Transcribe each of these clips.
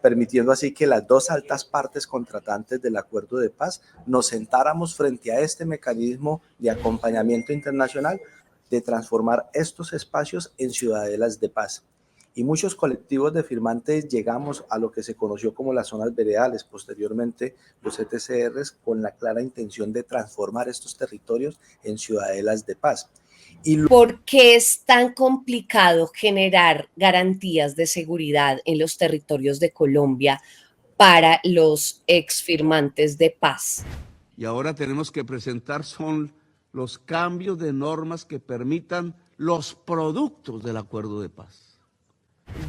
permitiendo así que las dos altas partes contratantes del acuerdo de paz nos sentáramos frente a este mecanismo de acompañamiento internacional de transformar estos espacios en ciudadelas de paz. Y muchos colectivos de firmantes llegamos a lo que se conoció como las zonas veredales, posteriormente los ETCRs, con la clara intención de transformar estos territorios en ciudadelas de paz. ¿Por qué es tan complicado generar garantías de seguridad en los territorios de Colombia para los exfirmantes de paz? Y ahora tenemos que presentar son los cambios de normas que permitan los productos del acuerdo de paz.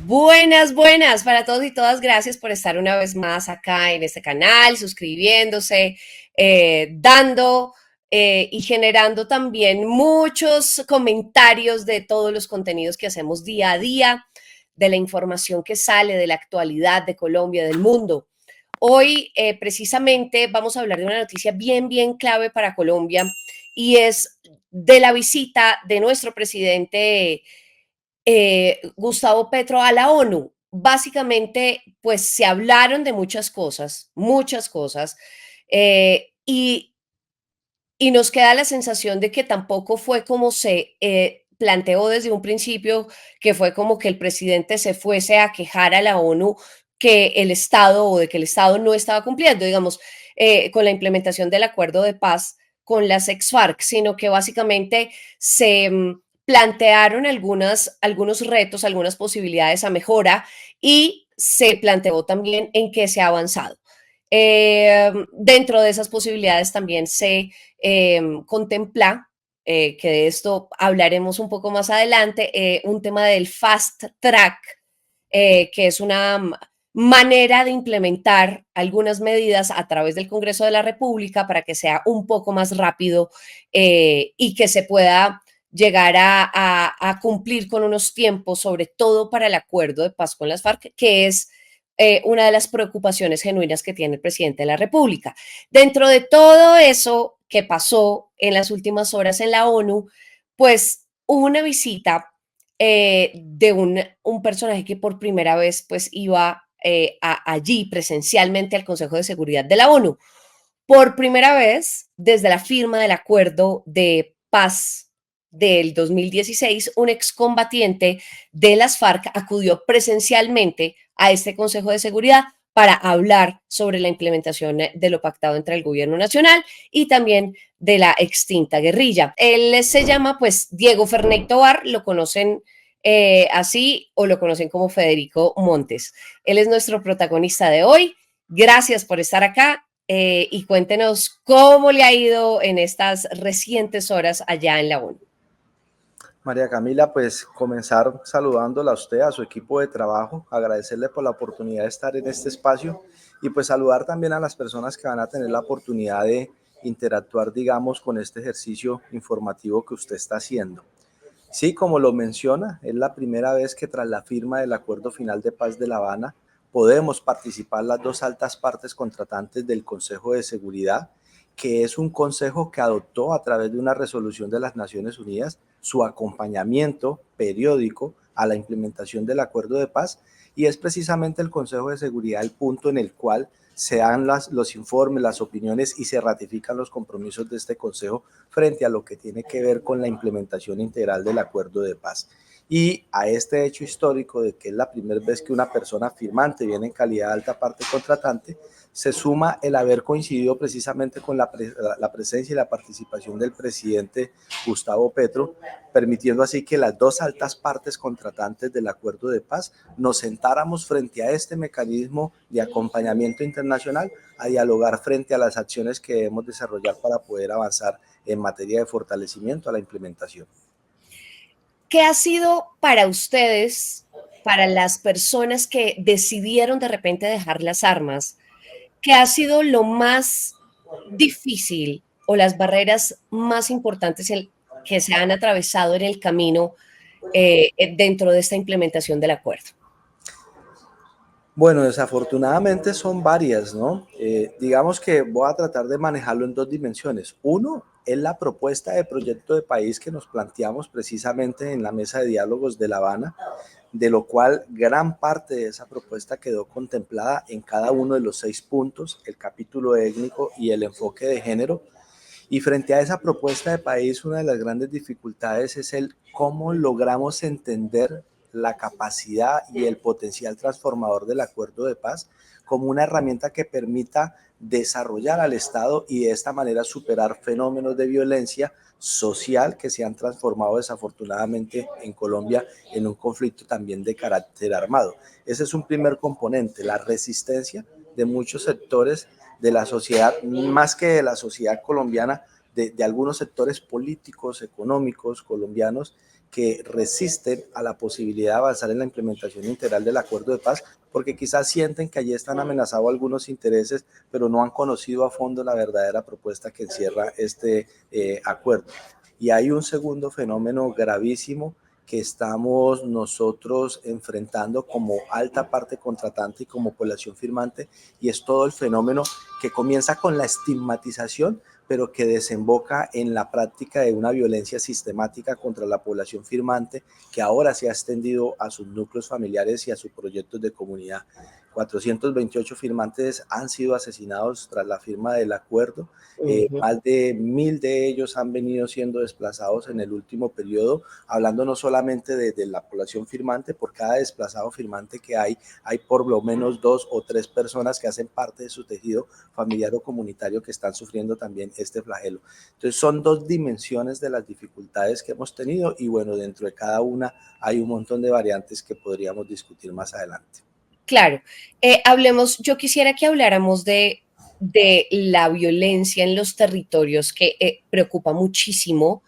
Buenas, buenas para todos y todas. Gracias por estar una vez más acá en este canal, suscribiéndose, dando y generando también muchos comentarios de todos los contenidos que hacemos día a día, de la información que sale de la actualidad de Colombia, del mundo. Hoy precisamente vamos a hablar de una noticia bien, bien clave para Colombia y es de la visita de nuestro presidente Gustavo Petro a la ONU. Básicamente, pues se hablaron de muchas cosas, y nos queda la sensación de que tampoco fue como se planteó desde un principio, que fue como que el presidente se fuese a quejar a la ONU que el Estado o de que el Estado no estaba cumpliendo, digamos, con la implementación del acuerdo de paz con las ex-FARC, sino que básicamente se plantearon algunos retos, algunas posibilidades a mejora y se planteó también en qué se ha avanzado. Dentro de esas posibilidades también se contempla, que de esto hablaremos un poco más adelante, un tema del fast track, que es una manera de implementar algunas medidas a través del Congreso de la República para que sea un poco más rápido y que se pueda llegar a cumplir con unos tiempos, sobre todo para el acuerdo de paz con las FARC, que es una de las preocupaciones genuinas que tiene el presidente de la República. Dentro de todo eso que pasó en las últimas horas en la ONU, pues hubo una visita de un personaje que por primera vez pues iba allí presencialmente al Consejo de Seguridad de la ONU. Por primera vez, desde la firma del acuerdo de paz del 2016, un excombatiente de las FARC acudió presencialmente a este Consejo de Seguridad para hablar sobre la implementación de lo pactado entre el gobierno nacional y también de la extinta guerrilla. Él se llama pues Diego Ferney Tovar, lo conocen así o lo conocen como Federico Montes. Él es nuestro protagonista de hoy. Gracias por estar acá. Y cuéntenos cómo le ha ido en estas recientes horas allá en la ONU. María Camila, pues comenzar saludándola a usted, a su equipo de trabajo, agradecerle por la oportunidad de estar en este espacio y pues saludar también a las personas que van a tener la oportunidad de interactuar, digamos, con este ejercicio informativo que usted está haciendo. Sí, como lo menciona, es la primera vez que tras la firma del Acuerdo Final de Paz de La Habana podemos participar las dos altas partes contratantes del Consejo de Seguridad, que es un consejo que adoptó a través de una resolución de las Naciones Unidas su acompañamiento periódico a la implementación del acuerdo de paz, y es precisamente el Consejo de Seguridad el punto en el cual se dan los informes, las opiniones y se ratifican los compromisos de este consejo frente a lo que tiene que ver con la implementación integral del acuerdo de paz. Y a este hecho histórico de que es la primera vez que una persona firmante viene en calidad de alta parte contratante, se suma el haber coincidido precisamente con la presencia y la participación del presidente Gustavo Petro, permitiendo así que las dos altas partes contratantes del acuerdo de paz nos sentáramos frente a este mecanismo de acompañamiento internacional a dialogar frente a las acciones que debemos desarrollar para poder avanzar en materia de fortalecimiento a la implementación. ¿Qué ha sido para ustedes, para las personas que decidieron de repente dejar las armas, qué ha sido lo más difícil o las barreras más importantes que se han atravesado en el camino dentro de esta implementación del acuerdo? Bueno, desafortunadamente son varias, ¿no? Digamos que voy a tratar de manejarlo en dos dimensiones. Uno es la propuesta de proyecto de país que nos planteamos precisamente en la mesa de diálogos de La Habana, de lo cual gran parte de esa propuesta quedó contemplada en cada uno de los 6 puntos, el capítulo étnico y el enfoque de género. Y frente a esa propuesta de país, una de las grandes dificultades es el cómo logramos entender la capacidad y el potencial transformador del acuerdo de paz como una herramienta que permita desarrollar al Estado y de esta manera superar fenómenos de violencia social que se han transformado desafortunadamente en Colombia en un conflicto también de carácter armado. Ese es un primer componente, la resistencia de muchos sectores de la sociedad, más que de la sociedad colombiana, de algunos sectores políticos, económicos colombianos que resisten a la posibilidad de avanzar en la implementación integral del acuerdo de paz, porque quizás sienten que allí están amenazados algunos intereses, pero no han conocido a fondo la verdadera propuesta que encierra este acuerdo. Y hay un segundo fenómeno gravísimo que estamos nosotros enfrentando como alta parte contratante y como población firmante, y es todo el fenómeno que comienza con la estigmatización, pero que desemboca en la práctica de una violencia sistemática contra la población firmante, que ahora se ha extendido a sus núcleos familiares y a sus proyectos de comunidad. 428 firmantes han sido asesinados tras la firma del acuerdo. Más de 1000 de ellos han venido siendo desplazados en el último periodo, hablando no solamente de la población firmante. Por cada desplazado firmante que hay por lo menos 2 o 3 personas que hacen parte de su tejido familiar o comunitario que están sufriendo también este flagelo. Entonces son 2 dimensiones de las dificultades que hemos tenido, y bueno, dentro de cada una hay un montón de variantes que podríamos discutir más adelante. Claro, yo quisiera que habláramos de la violencia en los territorios que preocupa muchísimo,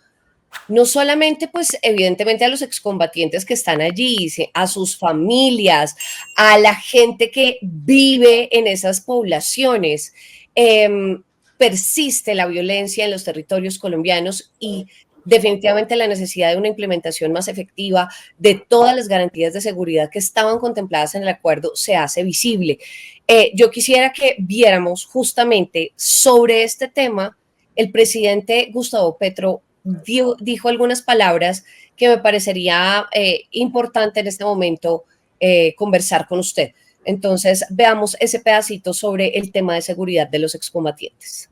no solamente, pues, evidentemente a los excombatientes que están allí, a sus familias, a la gente que vive en esas poblaciones. Persiste la violencia en los territorios colombianos y definitivamente la necesidad de una implementación más efectiva de todas las garantías de seguridad que estaban contempladas en el acuerdo se hace visible. Yo quisiera que viéramos justamente sobre este tema. El presidente Gustavo Petro dijo algunas palabras que me parecería importante en este momento conversar con usted. Entonces, veamos ese pedacito sobre el tema de seguridad de los excombatientes.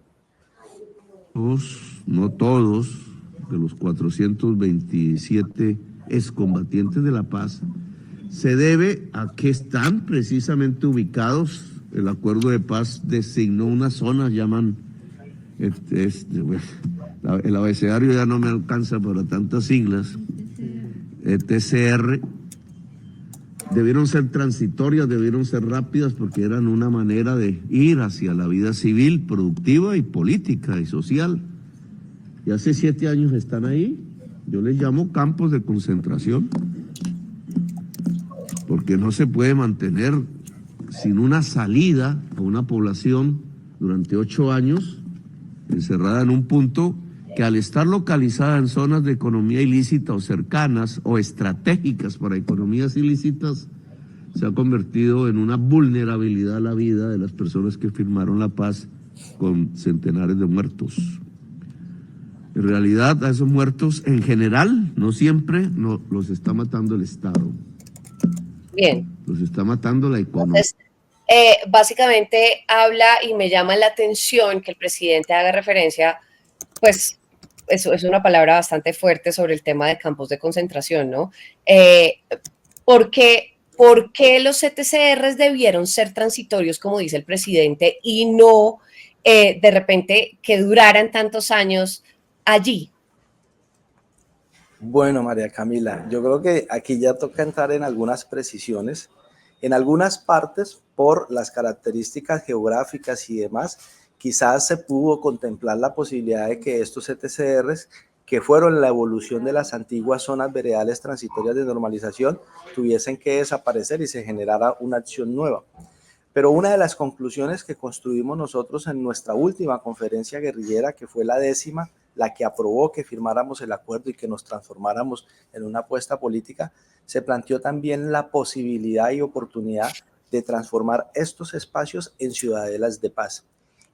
No todos, de los 427 excombatientes de La Paz, se debe a que están precisamente ubicados. El acuerdo de paz designó una zona, llaman, el abecedario ya no me alcanza para tantas siglas, TCR. Debieron ser transitorias, debieron ser rápidas, porque eran una manera de ir hacia la vida civil, productiva y política y social. Y hace 7 años están ahí. Yo les llamo campos de concentración, porque no se puede mantener sin una salida a una población durante 8 años encerrada en un punto que, al estar localizada en zonas de economía ilícita o cercanas o estratégicas para economías ilícitas, se ha convertido en una vulnerabilidad a la vida de las personas que firmaron la paz, con centenares de muertos. En realidad, a esos muertos en general, no siempre, no, los está matando el Estado. Bien. Los está matando la economía. Entonces, básicamente habla, y me llama la atención que el presidente haga referencia, pues eso es una palabra bastante fuerte, sobre el tema de campos de concentración, ¿no? ¿Por qué los CTCRs debieron ser transitorios, como dice el presidente, y no de repente que duraran tantos años allí? Bueno, María Camila, yo creo que aquí ya toca entrar en algunas precisiones. En algunas partes, por las características geográficas y demás, quizás se pudo contemplar la posibilidad de que estos CTCRs, que fueron la evolución de las antiguas zonas veredales transitorias de normalización, tuviesen que desaparecer y se generara una acción nueva. Pero una de las conclusiones que construimos nosotros en nuestra última conferencia guerrillera, que fue la 10ª, la que aprobó que firmáramos el acuerdo y que nos transformáramos en una apuesta política, se planteó también la posibilidad y oportunidad de transformar estos espacios en ciudadelas de paz.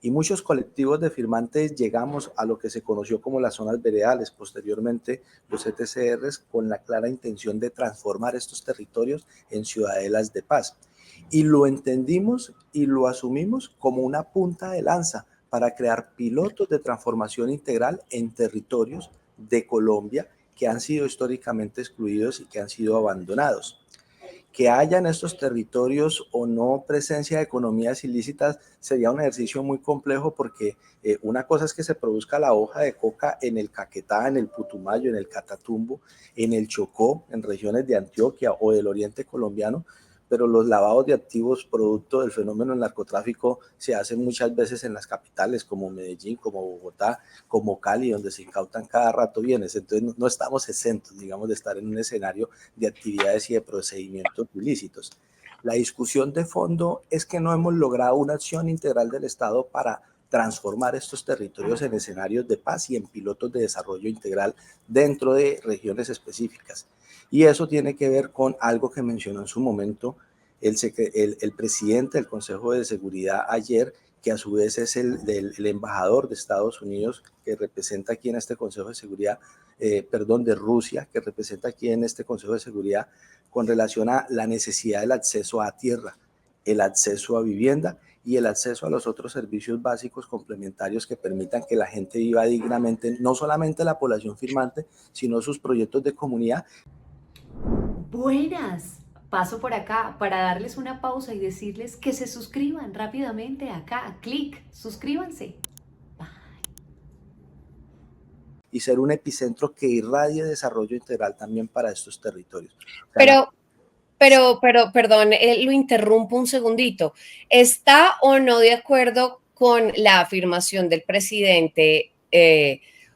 y muchos colectivos de firmantes llegamos a lo que se conoció como las zonas veredales, posteriormente los ETCRs, con la clara intención de transformar estos territorios en ciudadelas de paz. Y lo entendimos y lo asumimos como una punta de lanza para crear pilotos de transformación integral en territorios de Colombia que han sido históricamente excluidos y que han sido abandonados. Que haya en estos territorios o no presencia de economías ilícitas sería un ejercicio muy complejo porque una cosa es que se produzca la hoja de coca en el Caquetá, en el Putumayo, en el Catatumbo, en el Chocó, en regiones de Antioquia o del oriente colombiano, pero los lavados de activos producto del fenómeno del narcotráfico se hacen muchas veces en las capitales como Medellín, como Bogotá, como Cali, donde se incautan cada rato bienes. Entonces no estamos exentos, digamos, de estar en un escenario de actividades y de procedimientos ilícitos. La discusión de fondo es que no hemos logrado una acción integral del Estado para transformar estos territorios en escenarios de paz y en pilotos de desarrollo integral dentro de regiones específicas. Y eso tiene que ver con algo que mencionó en su momento el presidente del Consejo de Seguridad ayer, que a su vez es el embajador de Estados Unidos que representa aquí en este Consejo de Seguridad, de Rusia, que representa aquí en este Consejo de Seguridad, con relación a la necesidad del acceso a tierra, el acceso a vivienda y el acceso a los otros servicios básicos complementarios que permitan que la gente viva dignamente, no solamente la población firmante, sino sus proyectos de comunidad. Buenas, paso por acá para darles una pausa y decirles que se suscriban rápidamente acá, clic, suscríbanse. Y ser un epicentro que irradie desarrollo integral también para estos territorios. O sea, Perdón, lo interrumpo un segundito. ¿Está o no de acuerdo con la afirmación del presidente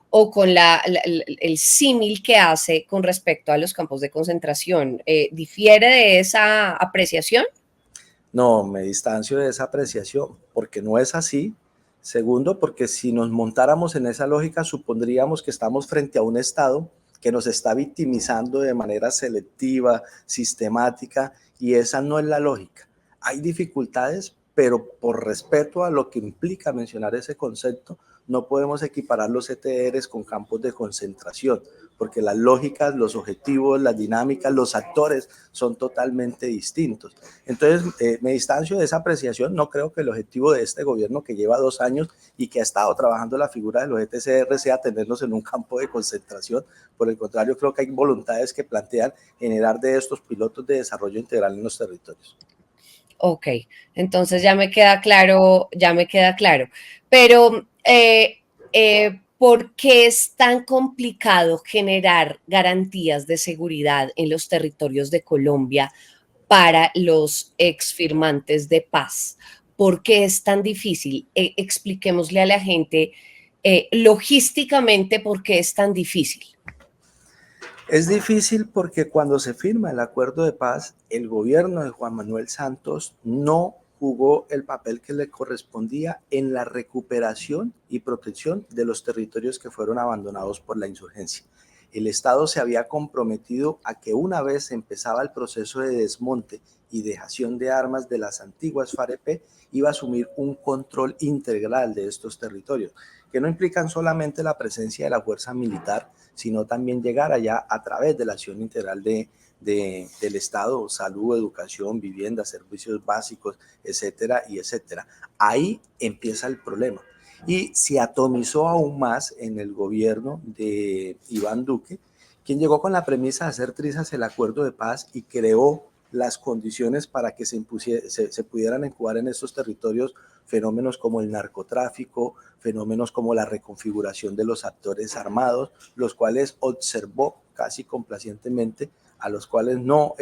o con el símil que hace con respecto a los campos de concentración? ¿Difiere de esa apreciación? No, me distancio de esa apreciación, porque no es así. Segundo, porque si nos montáramos en esa lógica, supondríamos que estamos frente a un Estado que nos está victimizando de manera selectiva, sistemática, y esa no es la lógica. Hay dificultades, pero por respeto a lo que implica mencionar ese concepto, no podemos equiparar los ETRs con campos de concentración, porque las lógicas, los objetivos, las dinámicas, los actores son totalmente distintos. Entonces, me distancio de esa apreciación. No creo que el objetivo de este gobierno, que lleva 2 años y que ha estado trabajando la figura de los ETCR, sea tenerlos en un campo de concentración. Por el contrario, creo que hay voluntades que plantean generar de estos pilotos de desarrollo integral en los territorios. Ok, entonces ya me queda claro, ya me queda claro. Pero, ¿por qué es tan complicado generar garantías de seguridad en los territorios de Colombia para los exfirmantes de paz? ¿Por qué es tan difícil? Expliquémosle a la gente logísticamente por qué es tan difícil. Es difícil porque cuando se firma el acuerdo de paz, el gobierno de Juan Manuel Santos no jugó el papel que le correspondía en la recuperación y protección de los territorios que fueron abandonados por la insurgencia. El Estado se había comprometido a que una vez empezaba el proceso de desmonte y dejación de armas de las antiguas FAREP, iba a asumir un control integral de estos territorios, que no implican solamente la presencia de la fuerza militar, sino también llegar allá a través de la acción integral del Estado, salud, educación, vivienda, servicios básicos, etcétera, y etcétera. Ahí empieza el problema. Y se atomizó aún más en el gobierno de Iván Duque, quien llegó con la premisa de hacer trizas el acuerdo de paz y creó las condiciones para que se pudieran incubar en estos territorios fenómenos como el narcotráfico, fenómenos como la reconfiguración de los actores armados, los cuales observó casi complacientemente, a los cuales no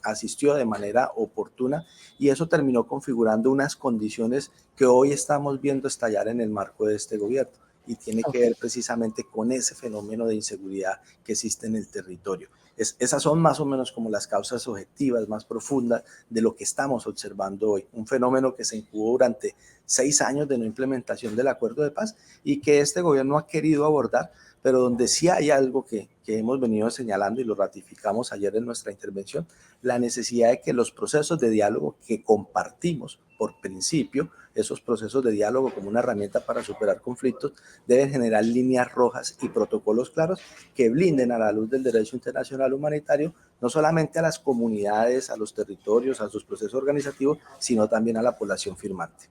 asistió de manera oportuna, y eso terminó configurando unas condiciones que hoy estamos viendo estallar en el marco de este gobierno, y tiene que ver precisamente con ese fenómeno de inseguridad que existe en el territorio. Esas son más o menos como las causas objetivas más profundas de lo que estamos observando hoy. Un fenómeno que se incubó durante 6 años de no implementación del acuerdo de paz y que este gobierno ha querido abordar, pero donde sí hay algo que hemos venido señalando y lo ratificamos ayer en nuestra intervención, la necesidad de que los procesos de diálogo que compartimos por principio, esos procesos de diálogo como una herramienta para superar conflictos deben generar líneas rojas y protocolos claros que blinden a la luz del derecho internacional humanitario no solamente a las comunidades, a los territorios, a sus procesos organizativos, sino también a la población firmante.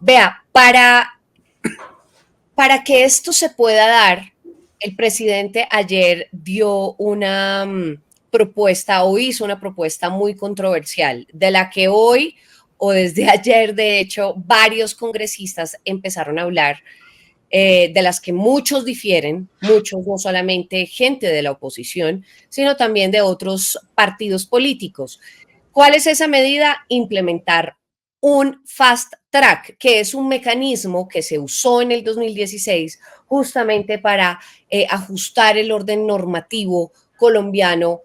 Vea, para que esto se pueda dar, el presidente ayer dio una propuesta o hizo una propuesta muy controversial, de la que hoy o desde ayer, de hecho, varios congresistas empezaron a hablar, de las que muchos difieren, muchos, no solamente gente de la oposición, sino también de otros partidos políticos. ¿Cuál es esa medida? Implementar un fast track, que es un mecanismo que se usó en el 2016 justamente para ajustar el orden normativo colombiano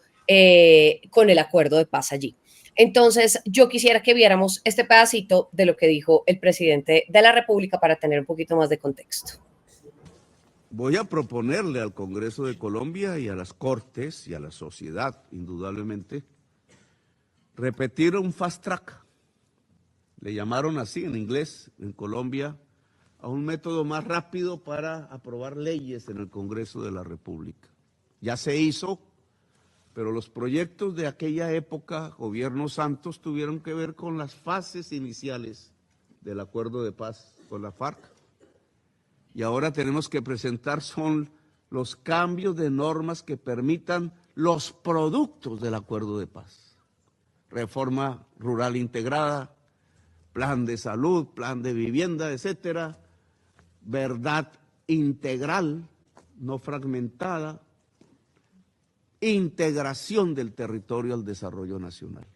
con el acuerdo de paz allí. Entonces, yo quisiera que viéramos este pedacito de lo que dijo el presidente de la República para tener un poquito más de contexto. Voy a proponerle al Congreso de Colombia y a las Cortes y a la sociedad, indudablemente, repetir un fast track. Le llamaron así en inglés, en Colombia, a un método más rápido para aprobar leyes en el Congreso de la República. Ya se hizo, pero los proyectos de aquella época, gobierno Santos, tuvieron que ver con las fases iniciales del acuerdo de paz con la FARC. Y ahora tenemos que presentar son los cambios de normas que permitan los productos del acuerdo de paz. Reforma rural integrada, plan de salud, plan de vivienda, etcétera, verdad integral, no fragmentada, integración del territorio al desarrollo nacional.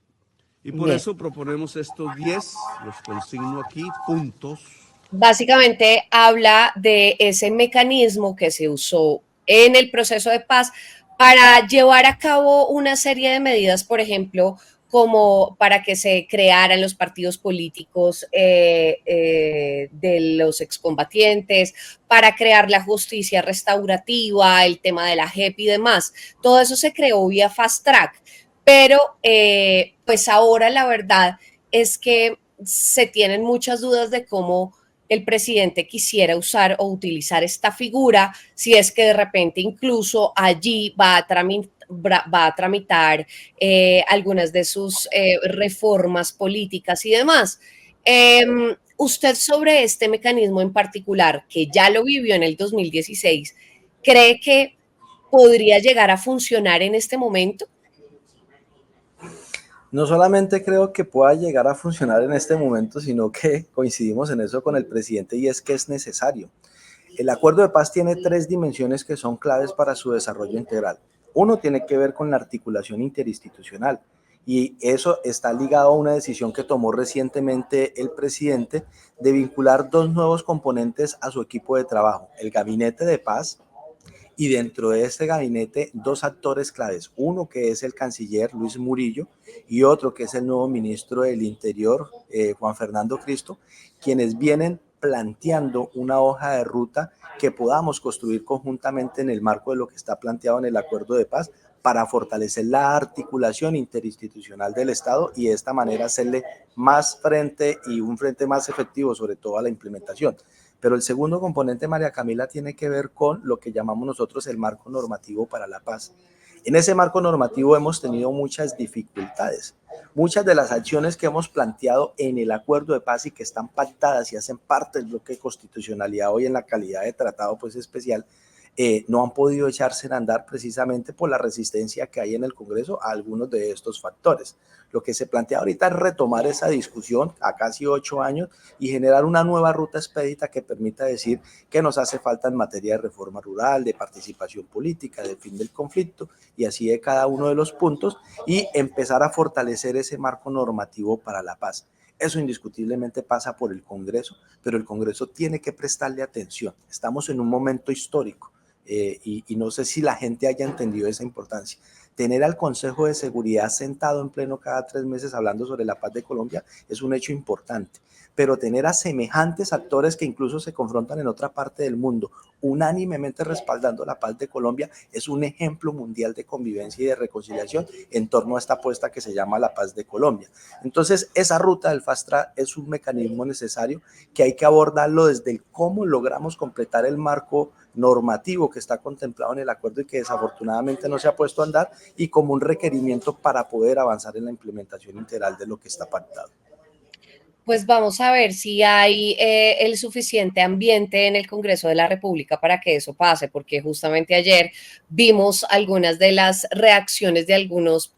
Y por eso proponemos estos 10, los consigno aquí, puntos. Básicamente habla de ese mecanismo que se usó en el proceso de paz para llevar a cabo una serie de medidas, por ejemplo, como para que se crearan los partidos políticos de los excombatientes, para crear la justicia restaurativa, el tema de la JEP y demás. Todo eso se creó vía Fast Track, pero pues ahora la verdad es que se tienen muchas dudas de cómo el presidente quisiera usar o utilizar esta figura, si es que de repente incluso allí va a tramitar algunas de sus reformas políticas y demás. Usted sobre este mecanismo en particular, que ya lo vivió en el 2016, ¿cree que podría llegar a funcionar en este momento? No solamente creo que pueda llegar a funcionar en este momento, sino que coincidimos en eso con el presidente y es que es necesario. El acuerdo de paz tiene 3 dimensiones que son claves para su desarrollo integral. Uno tiene que ver con la articulación interinstitucional y eso está ligado a una decisión que tomó recientemente el presidente de vincular 2 nuevos componentes a su equipo de trabajo, el Gabinete de Paz y dentro de este gabinete 2 actores claves, uno que es el canciller Luis Murillo y otro que es el nuevo ministro del Interior, Juan Fernando Cristo, quienes vienen planteando una hoja de ruta que podamos construir conjuntamente en el marco de lo que está planteado en el acuerdo de paz para fortalecer la articulación interinstitucional del Estado y de esta manera hacerle más frente y un frente más efectivo sobre todo a la implementación. Pero el segundo componente, María Camila, tiene que ver con lo que llamamos nosotros el marco normativo para la paz. En ese marco normativo hemos tenido muchas dificultades. Muchas de las acciones que hemos planteado en el acuerdo de paz y que están pactadas y hacen parte del bloque de constitucionalidad hoy en la calidad de tratado pues especial, no han podido echarse en andar precisamente por la resistencia que hay en el Congreso a algunos de estos factores. Lo que se plantea ahorita es retomar esa discusión a casi 8 años y generar una nueva ruta expedita que permita decir qué nos hace falta en materia de reforma rural, de participación política, de fin del conflicto y así de cada uno de los puntos y empezar a fortalecer ese marco normativo para la paz. Eso indiscutiblemente pasa por el Congreso, pero el Congreso tiene que prestarle atención. Estamos en un momento histórico. Y no sé si la gente haya entendido esa importancia. Tener al Consejo de Seguridad sentado en pleno cada 3 meses hablando sobre la paz de Colombia es un hecho importante, pero tener a semejantes actores que incluso se confrontan en otra parte del mundo unánimemente respaldando la paz de Colombia, es un ejemplo mundial de convivencia y de reconciliación en torno a esta apuesta que se llama la paz de Colombia. Entonces, esa ruta del Fast Track es un mecanismo necesario que hay que abordarlo desde el cómo logramos completar el marco normativo que está contemplado en el acuerdo y que desafortunadamente no se ha puesto a andar, y como un requerimiento para poder avanzar en la implementación integral de lo que está pactado. Pues vamos a ver si hay el suficiente ambiente en el Congreso de la República para que eso pase, porque justamente ayer vimos algunas de las reacciones de algunos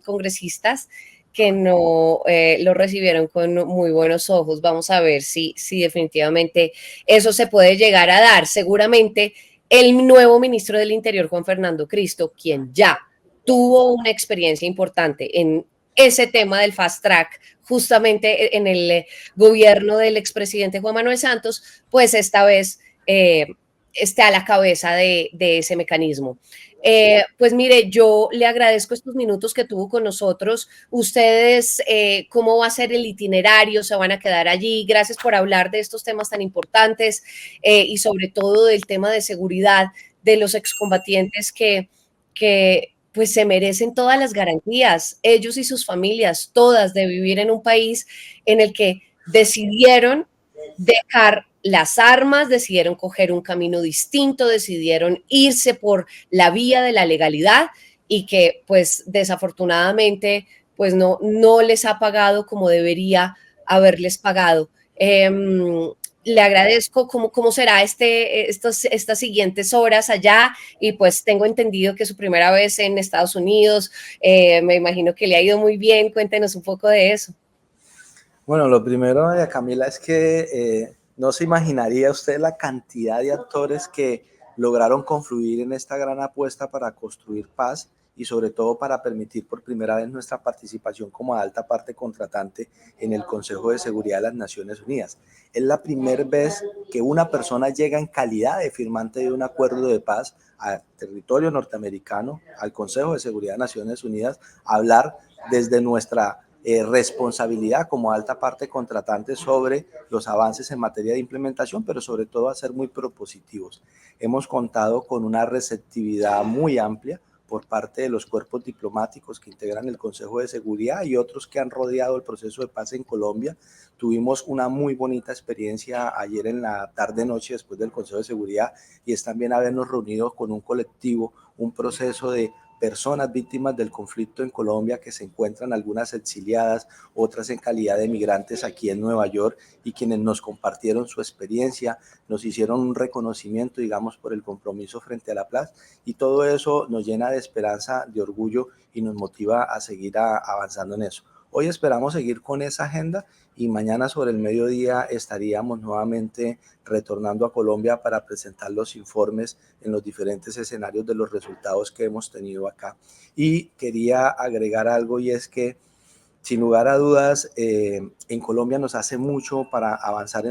congresistas que no lo recibieron con muy buenos ojos. Vamos a ver si definitivamente eso se puede llegar a dar. Seguramente el nuevo ministro del Interior, Juan Fernando Cristo, quien ya tuvo una experiencia importante en ese tema del fast track, justamente en el gobierno del expresidente Juan Manuel Santos, pues esta vez está a la cabeza de ese mecanismo. Pues mire, yo le agradezco estos minutos que tuvo con nosotros. Ustedes, ¿cómo va a ser el itinerario? ¿Se van a quedar allí? Gracias por hablar de estos temas tan importantes y sobre todo del tema de seguridad de los excombatientes que pues se merecen todas las garantías, ellos y sus familias, todas, de vivir en un país en el que decidieron dejar las armas, decidieron coger un camino distinto, decidieron irse por la vía de la legalidad y que pues desafortunadamente pues no les ha pagado como debería haberles pagado. Le agradezco cómo será estas siguientes horas allá, y pues tengo entendido que es su primera vez en Estados Unidos, me imagino que le ha ido muy bien, cuéntenos un poco de eso. Bueno, lo primero, Camila, es que no se imaginaría usted la cantidad de actores que lograron confluir en esta gran apuesta para construir paz y sobre todo para permitir por primera vez nuestra participación como alta parte contratante en el Consejo de Seguridad de las Naciones Unidas. Es la primera vez que una persona llega en calidad de firmante de un acuerdo de paz a territorio norteamericano, al Consejo de Seguridad de Naciones Unidas, a hablar desde nuestra responsabilidad como alta parte contratante sobre los avances en materia de implementación, pero sobre todo a ser muy propositivos. Hemos contado con una receptividad muy amplia por parte de los cuerpos diplomáticos que integran el Consejo de Seguridad y otros que han rodeado el proceso de paz en Colombia. Tuvimos una muy bonita experiencia ayer en la tarde-noche después del Consejo de Seguridad, y es también habernos reunido con un colectivo, un proceso de personas víctimas del conflicto en Colombia que se encuentran, algunas exiliadas, otras en calidad de migrantes aquí en Nueva York, y quienes nos compartieron su experiencia, nos hicieron un reconocimiento, digamos, por el compromiso frente a la paz, y todo eso nos llena de esperanza, de orgullo, y nos motiva a seguir avanzando en eso. Hoy esperamos seguir con esa agenda y mañana sobre el mediodía estaríamos nuevamente retornando a Colombia para presentar los informes en los diferentes escenarios de los resultados que hemos tenido acá. Y quería agregar algo, y es que sin lugar a dudas, en Colombia nos hace falta mucho para avanzar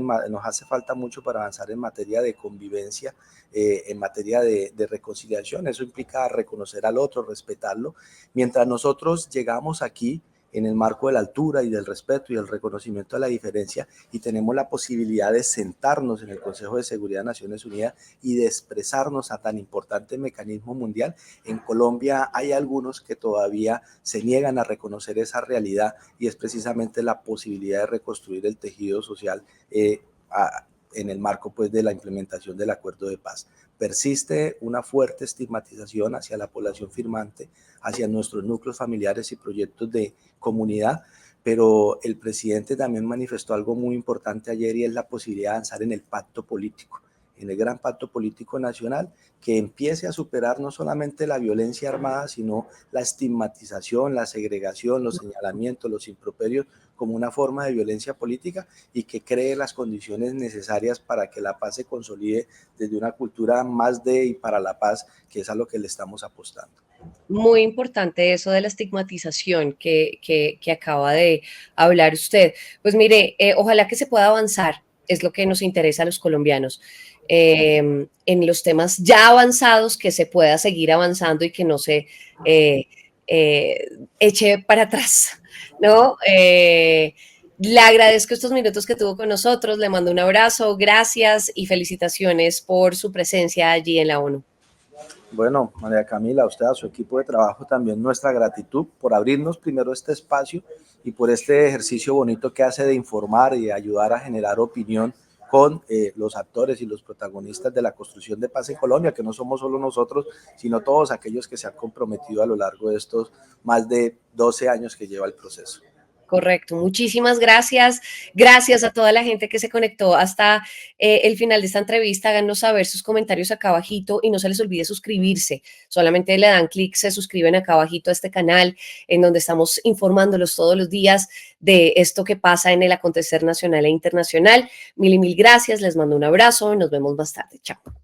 en materia de convivencia, en materia de reconciliación. Eso implica reconocer al otro, respetarlo. Mientras nosotros llegamos aquí en el marco de la altura y del respeto y del reconocimiento de la diferencia, y tenemos la posibilidad de sentarnos en el Consejo de Seguridad de Naciones Unidas y de expresarnos a tan importante mecanismo mundial, en Colombia hay algunos que todavía se niegan a reconocer esa realidad, y es precisamente la posibilidad de reconstruir el tejido social en el marco pues de la implementación del acuerdo de paz. Persiste una fuerte estigmatización hacia la población firmante, hacia nuestros núcleos familiares y proyectos de comunidad, pero el presidente también manifestó algo muy importante ayer, y es la posibilidad de avanzar en el pacto político, en el gran pacto político nacional, que empiece a superar no solamente la violencia armada, sino la estigmatización, la segregación, los señalamientos, los improperios como una forma de violencia política, y que cree las condiciones necesarias para que la paz se consolide desde una cultura más de y para la paz, que es a lo que le estamos apostando. Muy importante eso de la estigmatización que acaba de hablar usted. Pues mire, ojalá que se pueda avanzar, es lo que nos interesa a los colombianos. En los temas ya avanzados, que se pueda seguir avanzando y que no se eche para atrás, ¿no? Le agradezco estos minutos que tuvo con nosotros, le mando un abrazo, gracias y felicitaciones por su presencia allí en la ONU. Bueno, María Camila, a usted, a su equipo de trabajo, también nuestra gratitud por abrirnos primero este espacio y por este ejercicio bonito que hace de informar y de ayudar a generar opinión con los actores y los protagonistas de la construcción de paz en Colombia, que no somos solo nosotros, sino todos aquellos que se han comprometido a lo largo de estos más de 12 años que lleva el proceso. Correcto, muchísimas gracias. Gracias a toda la gente que se conectó hasta el final de esta entrevista. Háganos saber sus comentarios acá abajito y no se les olvide suscribirse. Solamente le dan clic, se suscriben acá abajito a este canal en donde estamos informándolos todos los días de esto que pasa en el acontecer nacional e internacional. Mil y mil gracias, les mando un abrazo, nos vemos más tarde. Chao.